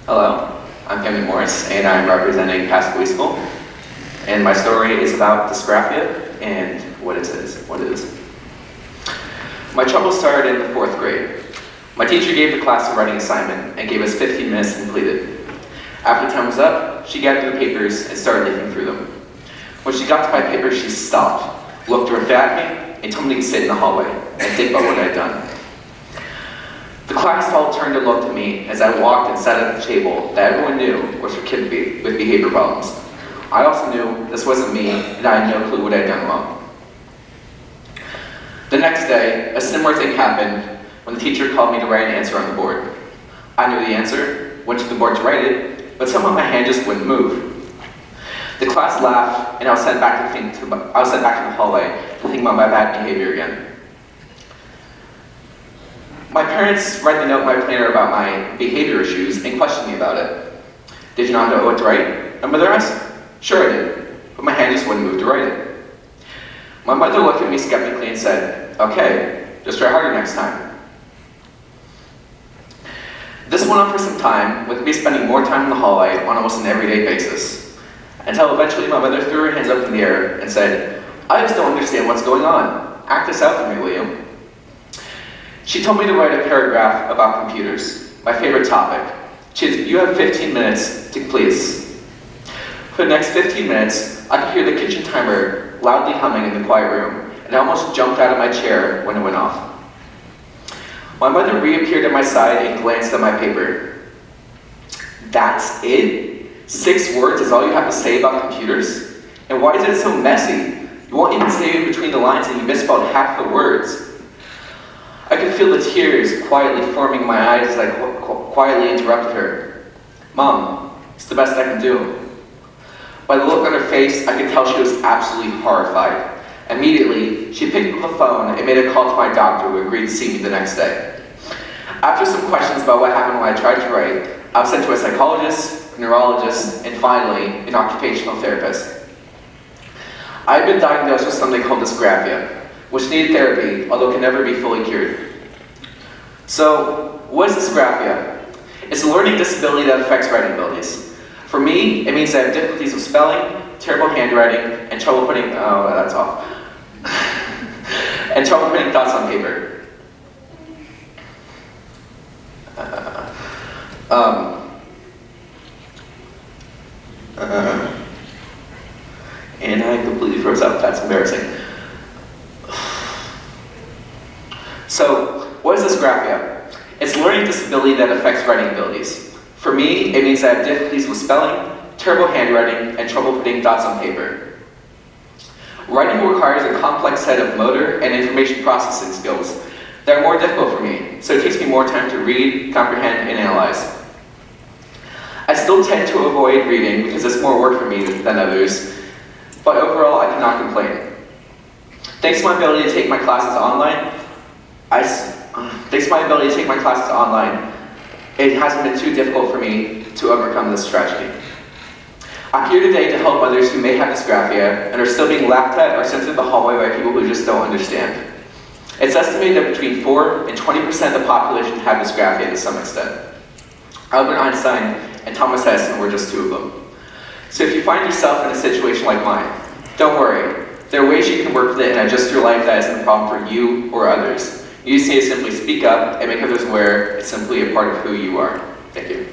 Hello, I'm Camden and I'm representing Pasco School, and my story is about dysgraphia and what it is. My trouble started in the 4th grade. My teacher gave the class a writing assignment and gave us 15 minutes to complete it. After time was up, she gathered the papers and started looking through them. When she got to my paper, she stopped, looked directly at me, and told me to sit in the hallway and think about what I had done. The class all turned and looked at me as I walked and sat at the table that everyone knew was for kids with behavior problems. I also knew this wasn't me, and I had no clue what I had done wrong. The next day, a similar thing happened when the teacher called me to write an answer on the board. I knew the answer, went to the board to write it, but somehow my hand just wouldn't move. The class laughed, and I was sent back to the hallway to think about my bad behavior again. My parents read the note in my planner about my behavior issues and questioned me about it. Did you not know what to write? My mother asked. Sure I did, but my hand just wouldn't move to write it. My mother looked at me skeptically and said, okay, just try harder next time. This went on for some time, with me spending more time in the hallway on almost an everyday basis, until eventually my mother threw her hands up in the air and said, I just don't understand what's going on. Act this out for me, will you? She told me to write a paragraph about computers, my favorite topic. She said, you have 15 minutes to complete this. For the next 15 minutes, I could hear the kitchen timer loudly humming in the quiet room, and I almost jumped out of my chair when it went off. My mother reappeared at my side and glanced at my paper. That's it? 6 words is all you have to say about computers? And why is it so messy? You won't even say it between the lines and you miss about half the words. I could feel the tears quietly forming in my eyes as I quietly interrupted her. Mom, it's the best I can do. By the look on her face, I could tell she was absolutely horrified. Immediately, she picked up the phone and made a call to my doctor, who agreed to see me the next day. After some questions about what happened when I tried to write, I was sent to a psychologist, a neurologist, and finally, an occupational therapist. I had been diagnosed with something called dysgraphia, which needed therapy, although can never be fully cured. So, what is dysgraphia? It's a learning disability that affects writing abilities. For me, it means I have difficulties with spelling, terrible handwriting, and trouble putting, and trouble putting thoughts on paper. And I completely froze up, that's embarrassing. So, what is dysgraphia? It's a learning disability that affects writing abilities. For me, it means I have difficulties with spelling, terrible handwriting, and trouble putting thoughts on paper. Writing requires a complex set of motor and information processing skills that are more difficult for me, so it takes me more time to read, comprehend, and analyze. I still tend to avoid reading because it's more work for me than others, but overall I cannot complain. Thanks to my ability to take my classes online, it hasn't been too difficult for me to overcome this tragedy. I'm here today to help others who may have dysgraphia and are still being laughed at or sent to the hallway by people who just don't understand. It's estimated that between 4 and 20% of the population have dysgraphia to some extent. Albert Einstein and Thomas Edison were just 2 of them. So if you find yourself in a situation like mine, don't worry. There are ways you can work with it and adjust your life that isn't a problem for you or others. You just need to simply speak up and make others aware it's simply a part of who you are. Thank you.